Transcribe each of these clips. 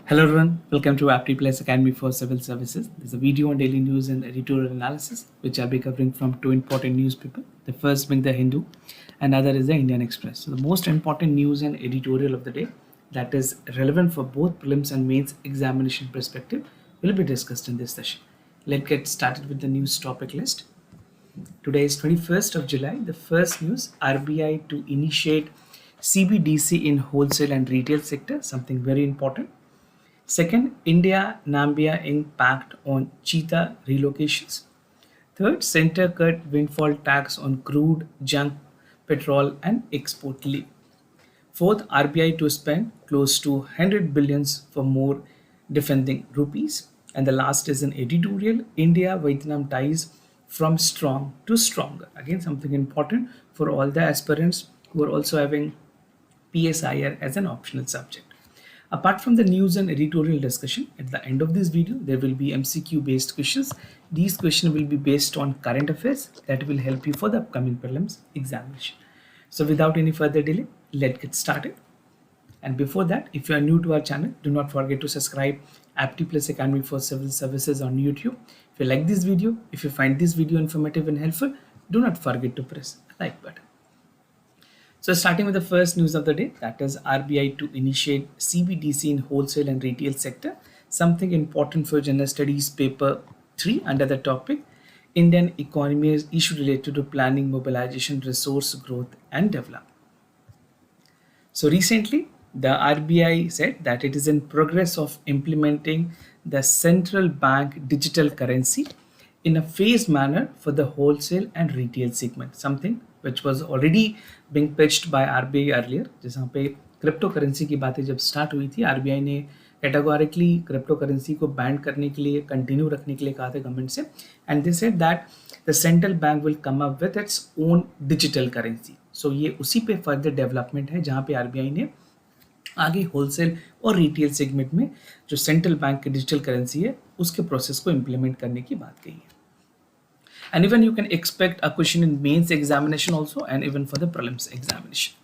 Hello everyone, welcome to Apti Plus Academy for Civil Services. There's a video on daily news and editorial analysis, which I'll be covering from two important newspapers. The first being the Hindu, and other is the Indian Express. So the most important news and editorial of the day that is relevant for both prelims and mains examination perspective will be discussed in this session. Let's get started with the news topic list. Today is 21st of July. The first news, RBI to initiate Cbdc in wholesale and retail sector, something very important. Second, India-Namibia impact on cheetah relocations. Third, center cut windfall tax on crude, junk, petrol and export leave. Fourth, RBI to spend close to 100 billions for more defending rupees. And the last is an editorial, India-Vietnam ties from strong to stronger. Again, something important for all the aspirants who are also having PSIR as an optional subject. Apart from the news and editorial discussion, at the end of this video, there will be MCQ based questions. These questions will be based on current affairs that will help you for the upcoming prelims examination. So without any further delay, let's get started. And before that, if you are new to our channel, do not forget to subscribe Apti Plus Academy for Civil Services on YouTube. If you like this video, if you find this video informative and helpful, do not forget to press the like button. So starting with the first news of the day, that is RBI to initiate Cbdc in wholesale and retail sector, something important for General Studies paper 3 under the topic Indian economy is issue related to planning, mobilization, resource growth and development. So recently, the RBI said that it is in progress of implementing the central bank digital currency in a phased manner for the wholesale and retail segment, something which was already being pitched by RBI earlier. जहाँ पे crypto currency की बातें जब start हुई थी, RBI ने categorically crypto currency को ban करने के लिए, कंटिन्यू रखने के लिए कहा था गवर्नमेंट से, and they said that the central bank will come up with its own digital currency. So ये उसी पे फर्दर डेवलपमेंट है जहाँ पे RBI ने आगे होलसेल और रिटेल सेगमेंट में जो सेंट्रल बैंक की डिजिटल करेंसी है उसके प्रोसेस को इम्प्लीमेंट करने की बात कही है. And even you can expect a question in mains examination also, and even for the prelims examination.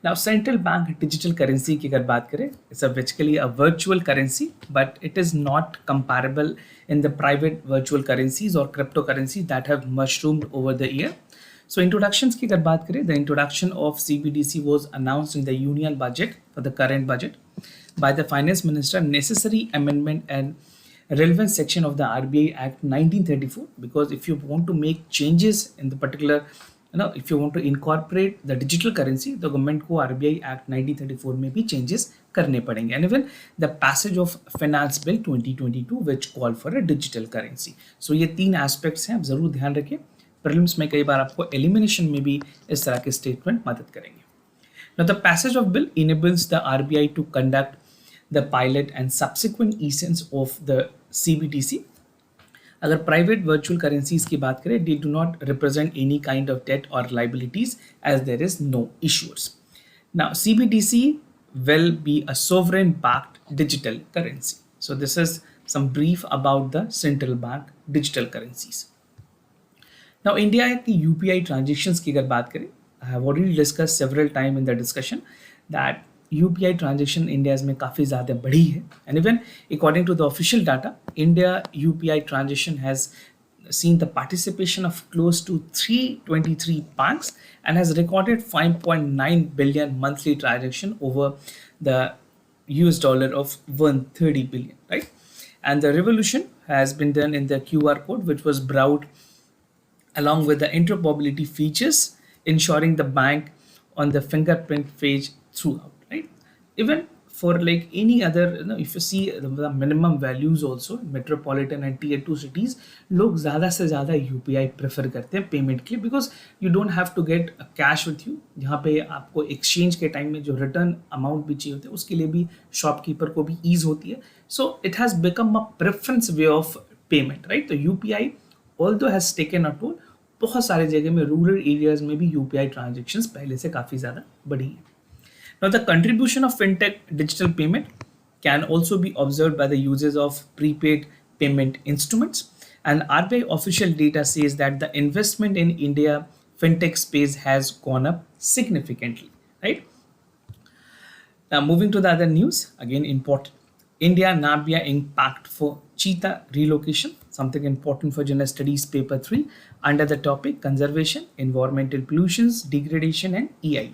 Now, central bank digital currency की अगर बात करें, it's basically a virtual currency, but it is not comparable in the private virtual currencies or cryptocurrencies that have mushroomed over the year. So introductions की अगर बात करें, the introduction of CBDC was announced in the union budget for the current budget by the finance minister. Necessary amendment and relevant section of the RBI Act 1934, because if you want to make changes in the particular, if you want to incorporate the digital currency, the government को RBI Act 1934 में भी changes करने पड़ेंगे. And even the passage of Finance Bill 2022 which call for a digital currency. So ये तीन aspects हैं, आप जरूर ध्यान रखें. Prelims में कई बार आपको elimination में भी इस तरह के statement मदद करेंगे. Now the passage of bill enables the RBI to conduct the pilot and subsequent essence of the CBDC. अगर प्राइवेट वर्चुअल करेंसीज की बात करें, they do not represent any kind of debt or liabilities as there is no issuers. Now CBDC will be a sovereign backed digital currency. So this is some brief about the central bank digital currencies. Now India की UPI transactions की अगर बात करें, I have already discussed several time in the discussion that UPI transaction India में काफ़ी ज़्यादा बढ़ी है, and even according to the official data, India UPI transaction has seen the participation of close to 323 banks and has recorded 5.9 billion monthly transaction over the US dollar of 130 billion, right? And the revolution has been done in the QR code, which was brought along with the interoperability features, ensuring the bank on the fingerprint page throughout. Right? Even for like any other, if you see the minimum values also in metropolitan and tier 2 cities, लोग ज़्यादा से ज़्यादा UPI prefer करते हैं payment के लिए, because you don't have to get a cash with you. यहाँ पे आपको exchange के टाइम में जो return amount भी चाहिए होते हैं उसके लिए भी shopkeeper को भी ease होती है. So it has become a preference way of payment, right? तो UPI although has taken a toll, बहुत सारे जगह में रूरल एरियाज में भी UPI transactions पहले से काफ़ी ज़्यादा बढ़ी है. Now, the contribution of fintech digital payment can also be observed by the uses of prepaid payment instruments. And RBI official data says that the investment in India fintech space has gone up significantly, right? Now, moving to the other news, again important. India Namibia impact for cheetah relocation, something important for General Studies Paper 3 under the topic Conservation, Environmental Pollutions, Degradation and EIA.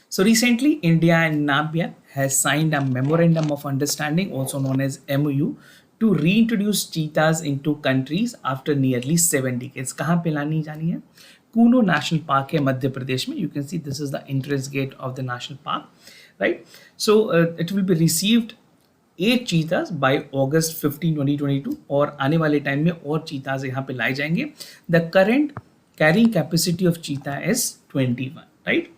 So recently, India and Namibia has signed a Memorandum of Understanding, also known as MOU, to reintroduce cheetahs into countries after nearly 7 decades. कहाँ पे लानी जानी है? Kuno national park है मध्य प्रदेश में. You can see this is the entrance gate of the national park, right? So it will be received 8 cheetahs by August 15, 2022 और आने वाले टाइम में और cheetahs यहाँ पे लाए जाएंगे. The current carrying capacity of cheetah is 21, right?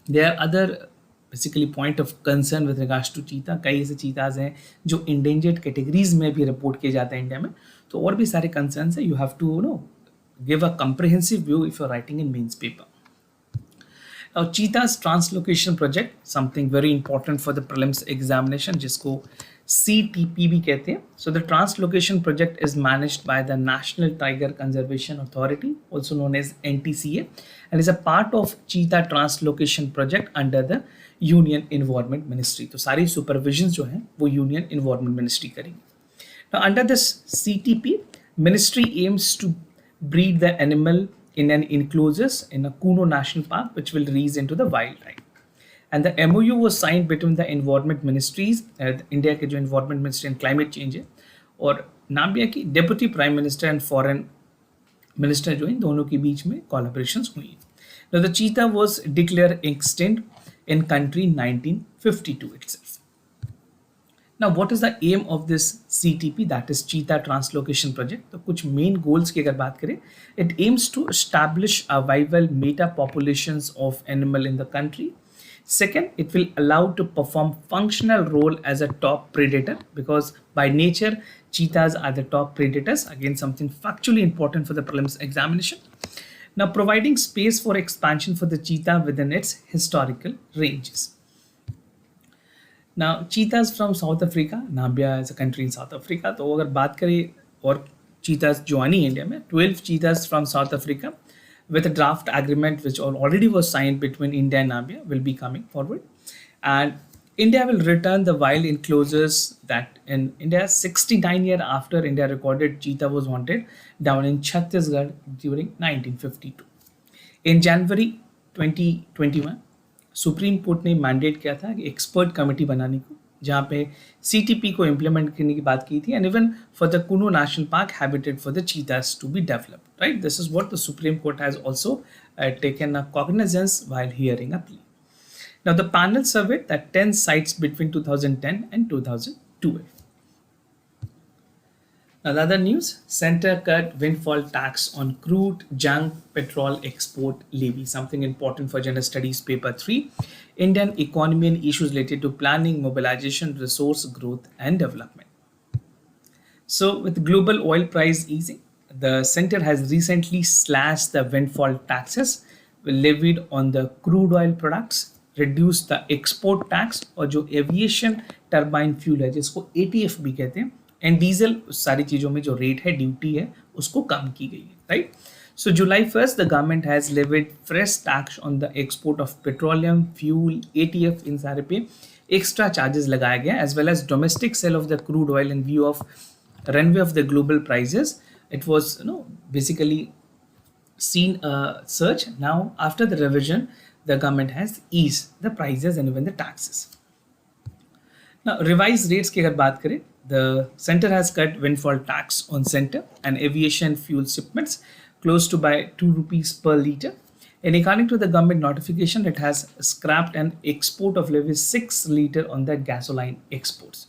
There are other basically point of concern with regards to cheetah. कई ऐसे cheetahs हैं जो endangered categories में भी report किए जाते हैं इंडिया में, तो और भी सारे concerns हैं. You have to give a comprehensive view if you're writing in mains paper. Now, cheetah's translocation project, something very important for the prelims examination, जिसको CTP भी कहते हैं. So the translocation project is managed by the National Tiger Conservation Authority, also known as NTCA, and is a part of cheetah translocation project under the Union Environment Ministry. तो सारी supervisions जो हैं वो Union Environment Ministry करेंगे. Now under this CTP, Ministry aims to breed the animal in an enclosures in a Kuno National Park, which will release into the wild, right? And the MOU was signed between the environment ministries, India के जो environment ministry and climate change है, और Namibia की deputy prime minister and foreign minister जो इन दोनों के बीच में collaborations हुई. Now the cheetah was declared extinct in country 1952 itself. Now what is the aim of this CTP, that is cheetah translocation project? तो कुछ main goals की अगर बात करें, it aims to establish a viable meta populations of animal in the country. Second, it will allow to perform functional role as a top predator, because by nature cheetahs are the top predators. Again, something factually important for the prelims examination. Now providing space for expansion for the cheetah within its historical ranges. Now cheetahs from South Africa, Namibia is a country in South Africa, तो अगर बात करें और cheetahs जो आनी India में, 12 cheetahs from South Africa with a draft agreement which already was signed between India and Namibia will be coming forward, and India will return the wild enclosures that in India 69 years after India recorded cheetah was wanted down in Chhattisgarh during 1952. In January 2021, supreme court ने mandate किया था कि expert committee बनाने को, जहाँ पे CTP को implement करने की बात की थी, and even for the Kuno national park habitat for the cheetahs to be developed, right? This is what the supreme court has also taken a cognizance while hearing a plea. Now the panel surveyed that 10 sites between 2010 and 2012. Now the other news, center cut windfall tax on crude junk petrol export levy, something important for General Studies Paper 3, Indian economy and issues related to planning, mobilization, resource growth and development. So with global oil price easing, the center has recently slashed the windfall taxes levied on the crude oil products, reduced the export tax और जो aviation turbine fuel है जिसको ATF भी कहते हैं, and diesel सारी चीज़ों में जो रेट है, ड्यूटी है, उसको कम की गई है, right? So July 1st the government has levied fresh tax on the export of petroleum fuel, ATF, इन सारे पे एक्स्ट्रा चार्जेस लगाया गया, as well as domestic sale of the crude oil in view of runway of the global prices. It was basically seen a surge. Now after the revision, the government has eased the prices and even the taxes. Now revised rates की अगर बात करें, the center has cut windfall tax on center and aviation fuel shipments close to by 2 rupees per liter. And according to the government notification, it has scrapped an export of levy 6 liter on the gasoline exports.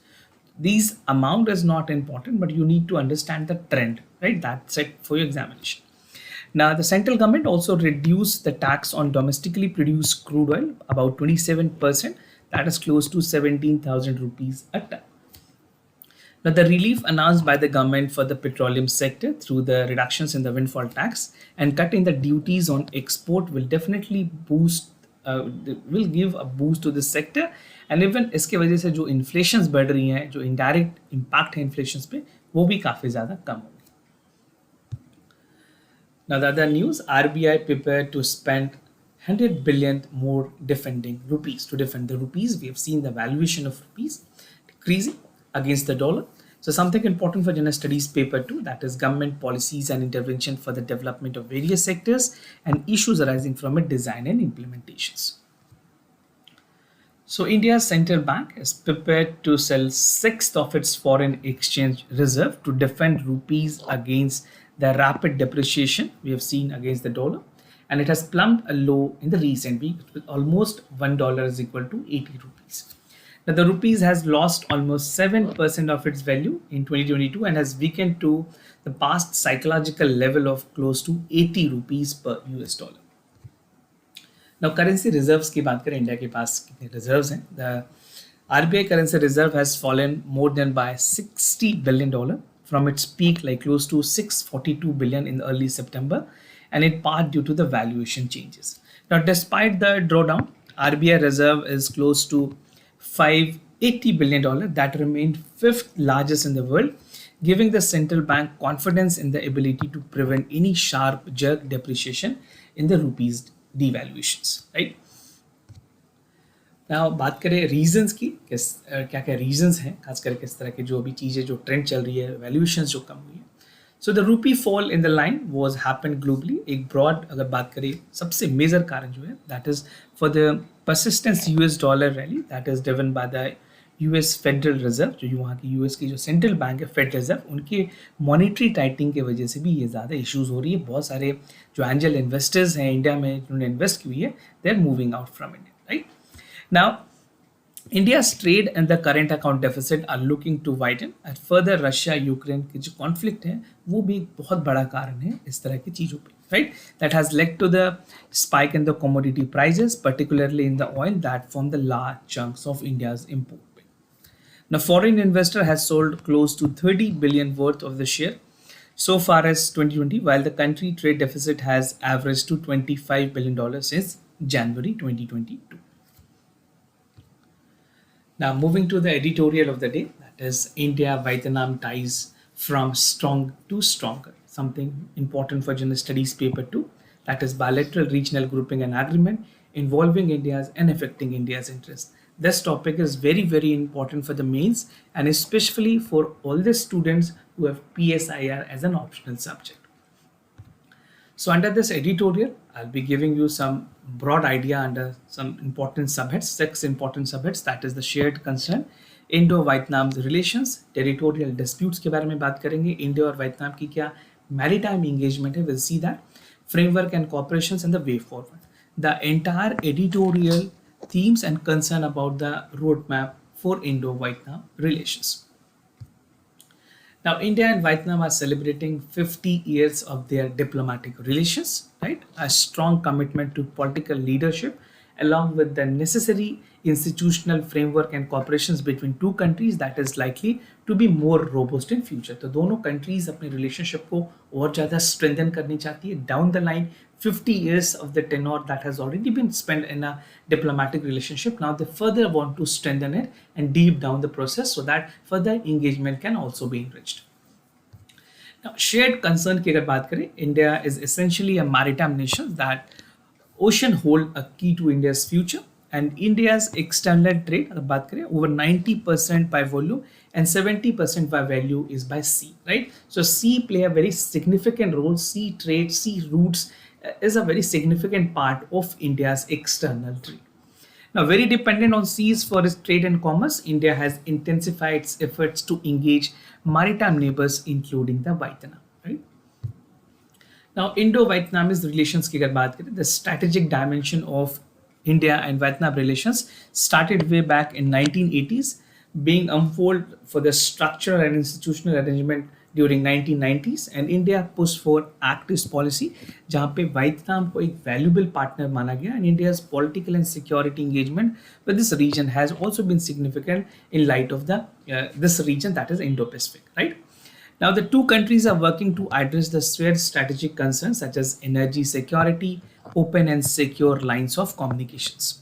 These amount is not important, but you need to understand the trend, right? That's it for your examination. Now, the central government also reduced the tax on domestically produced crude oil about 27%. That is close to 17,000 rupees a ton. Now, the relief announced by the government for the petroleum sector through the reductions in the windfall tax and cutting the duties on export will definitely will give a boost to this sector. And even इसके वजह से जो inflations बढ़ रही हैं, जो indirect impact है inflations पे, वो भी काफ़ी ज़्यादा कम होगी. Now, the other news, RBI prepared to spend 100 billion more defending rupees. To defend the rupees, we have seen the valuation of rupees decreasing against the dollar. So something important for general studies paper 2, that is government policies and intervention for the development of various sectors and issues arising from it, design and implementations. So India's central bank is prepared to sell sixth of its foreign exchange reserve to defend rupees against the rapid depreciation we have seen against the dollar, and it has plumbed a low in the recent week with almost $1 is equal to 80 rupees. Now the rupees has lost almost 7% of its value in 2022 and has weakened to the past psychological level of close to 80 rupees per US dollar. Now currency reserves की बात करें, India के पास कितने reserves हैं? The RBI currency reserve has fallen more than by $60 billion from its peak, like close to 642 billion in early September, and in part due to the valuation changes. Now despite the drawdown, RBI reserve is close to $580 billion, that remained fifth largest in the world, giving the central bank confidence in the ability to prevent any sharp jerk depreciation in the rupees devaluations, right? Now बात करें reasons की, क्या क्या reasons हैं, खासकर किस तरह के जो अभी चीज़ें जो ट्रेंड चल रही है, वैल्यूएशंस जो कम हुई है. So the rupee fall in the line was happen globally. एक ब्रॉड अगर बात करें, सबसे मेजर कारण जो है that is for the persistence US dollar rally that is driven by the US federal reserve, जो वहाँ की यूएस की जो सेंट्रल बैंक है फेड रिजर्व, उनके मॉनिटरी टाइटिंग की वजह से भी ये ज़्यादा इश्यूज हो रही है. बहुत सारे जो एंजल इन्वेस्टर्स हैं इंडिया में जिन्होंने इन्वेस्ट की हुई है, they are moving out from India, right. Now India's trade and the current account deficit are looking to widen, and further Russia Ukraine की जो कॉन्फ्लिक्ट है वो भी एक बहुत बड़ा कारण है इस तरह की चीज़ों पे, right? That has led to the spike in the commodity prices, particularly in the oil that form the large chunks of India's import. Now, foreign investor has sold close to 30 billion worth of the share so far as 2020, while the country trade deficit has averaged to $25 billion since January 2022. Now, moving to the editorial of the day, that is India-Vietnam ties from strong to stronger. Something important for general studies paper 2, that is bilateral regional grouping and agreement involving India's and affecting India's interests. This topic is very, very important for the mains and especially for all the students who have PSIR as an optional subject. So under this editorial, I'll be giving you some broad idea under some important subheads, 6 important subheads, that is the shared concern, Indo-Vietnam relations, territorial disputes के बारे में बात करेंगे, India और Vietnam की क्या maritime engagement है, we'll see that, framework and cooperations and the way forward. The entire editorial themes and concern about the roadmap for Indo-Vietnam relations. Now, India and Vietnam are celebrating 50 years of their diplomatic relations, right? A strong commitment to political leadership, along with the necessary institutional framework and cooperations between two countries that is likely to be more robust in future. तो दोनों countries अपने relationship को और ज़्यादा strengthen करनी चाहती है. Down the line, 50 years of the tenure that has already been spent in a diplomatic relationship, now they further want to strengthen it and deep down the process so that further engagement can also be enriched. Now, shared concern की अगर बात करें, India is essentially a maritime nation that ocean hold a key to India's future, and India's external trade अगर बात करें over 90% by volume and 70% by value is by sea, right? So sea play a very significant role. Sea trade, sea routes is a very significant part of India's external trade. Now, very dependent on seas for its trade and commerce, India has intensified its efforts to engage maritime neighbors, including the Vietnam, right? Now, Indo-Vietnamese relations की अगर बात करें, the strategic dimension of India and Vietnam relations started way back in 1980s, being unfolded for the structural and institutional arrangement during 1990s, and India pushed for Act East policy, जहाँ पे Vietnam को एक valuable partner माना गया, and India's political and security engagement with this region has also been significant in light of the this region, that is Indo-Pacific, right? Now, the two countries are working to address the shared strategic concerns such as energy security, open and secure lines of communications.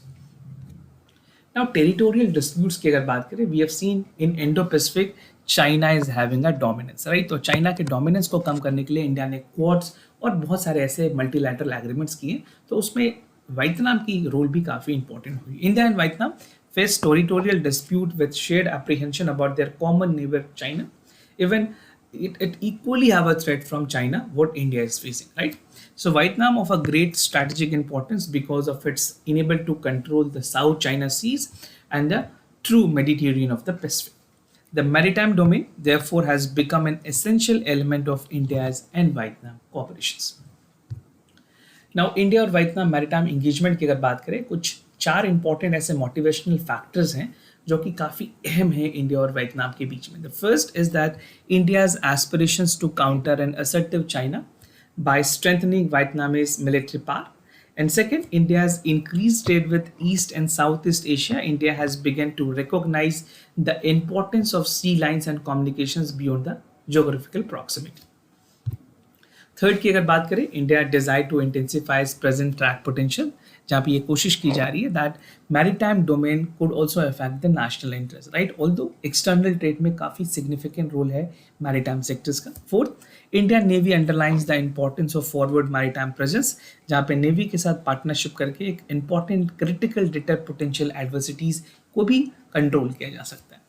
Now, territorial disputes की अगर बात करें, we have seen in Indo-Pacific, China is having a dominance, right? तो China के dominance को कम करने के लिए इंडिया ने क्वाड्स और बहुत सारे ऐसे मल्टीलैटरल एग्रीमेंट्स किए. तो उसमें वियतनाम की रोल भी काफ़ी इंपॉर्टेंट हुई. India and Vietnam face territorial dispute with shared apprehension about their common neighbor China. Even it equally have a threat from China what India is facing, right? So Vietnam of a great strategic importance because of its enable to control the South China Seas and the true Mediterranean of the Pacific. The maritime domain therefore has become an essential element of India's and Vietnam cooperations. Now India और Vietnam maritime engagement की अगर बात करें, कुछ 4 important ऐसे motivational factors हैं जो कि काफ़ी अहम है इंडिया और वियतनाम के बीच में. The first is that India's aspirations to counter an assertive China by strengthening Vietnamese military power. And second, India's increased trade with East and Southeast Asia. India has begun to recognize the importance of sea lines and communications beyond the geographical proximity. Third की अगर बात करें, India desire to intensify present track potential, जहाँ पे ये कोशिश की जा रही है that maritime domain could also affect the national interest, right? Although external trade में काफ़ी सिग्निफिकेंट रोल है मैरीटाइम सेक्टर्स का. Fourth, Indian navy underlines the importance of forward maritime presence, जहाँ पे नेवी के साथ पार्टनरशिप करके एक important critical deter potential adversities को भी कंट्रोल किया जा सकता है.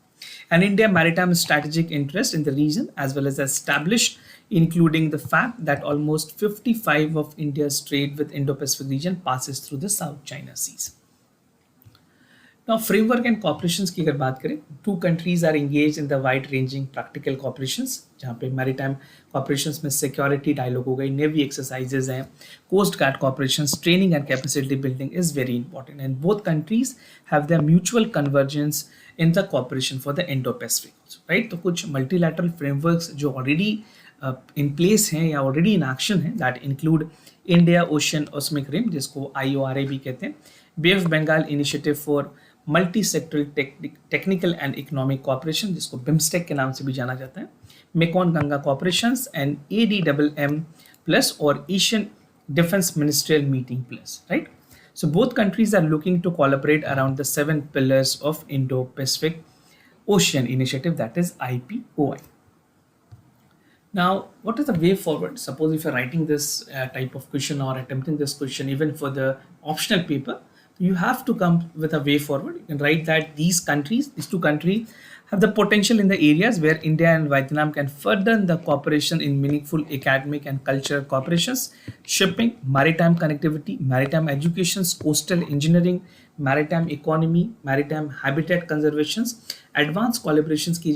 And India maritime strategic interest in the region as well as established, including the fact that almost 55 of India's trade with Indo-Pacific region passes through the South China Seas. Now, framework and cooperations की अगर बात करें, two countries are engaged in the wide-ranging practical cooperations, जहाँ पे maritime cooperations में security dialogue हो गई, navy exercises हैं, coast guard cooperations, training and capacity building is very important, and both countries have their mutual convergence in the cooperation for the Indo-Pacific, right? तो कुछ multilateral frameworks जो already in place हैं या already in action हैं, that include India Ocean Oceanic Rim, जिसको IORA भी कहते हैं, Bay of Bengal Initiative for multisectoral technical and economic cooperation, जिसको बिम्स्टेक के नाम से भी जाना जाता है, Mekong Ganga cooperations and ADMM plus और Asian defence ministerial meeting plus, right? So both countries are looking to collaborate around the 7 pillars of Indo-Pacific Ocean Initiative, that is IPOI. Now, what is the way forward? Suppose if you're writing this type of question or attempting this question even for the optional paper, you have to come with a way forward. You can write that these two countries have the potential in the areas where India and Vietnam can further the cooperation in meaningful academic and cultural cooperations, shipping, maritime connectivity, maritime education, coastal engineering, maritime economy, maritime habitat conservations, advanced collaborations की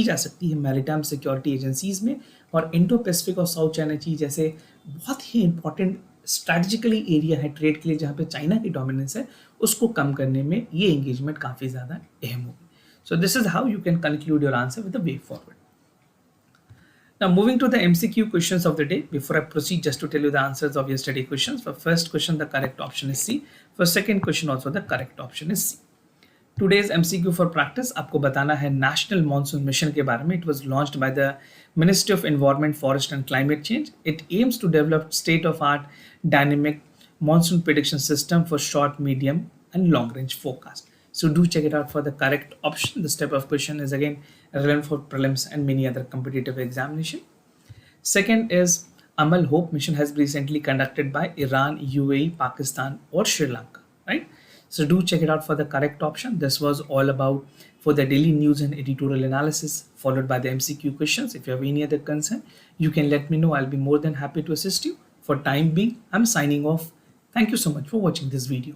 जा सकती है maritime security agencies में, और Indo-Pacific और South China Sea जैसे बहुत ही important strategically area है ट्रेड के लिए, जहाँ पे चाइना की डोमिनेंस है, उसको कम करने में ये एंगेजमेंट काफ़ी ज़्यादा अहम होगी. So this is how you can conclude your answer with the way forward. Now moving to the MCQ questions of the day. Before I proceed, just to tell you the answers of yesterday questions. For first question, the correct option is C. For second question, also the correct option is C. Today's MCQ for practice, आपको बताना है national monsoon mission के बारे में. It was launched by the Ministry of Environment, Forest and Climate Change. It aims to develop state-of-art dynamic monsoon prediction system for short, medium and long-range forecast. So do check it out for the correct option. This type of question is again relevant for prelims and many other competitive examination. Second is Amal Hope mission has recently conducted by Iran, UAE, Pakistan or Sri Lanka, right? So do check it out for the correct option. This was all about for the daily news and editorial analysis followed by the MCQ questions. If you have any other concern, you can let me know. I'll be more than happy to assist you. For time being, I'm signing off. Thank you so much for watching this video.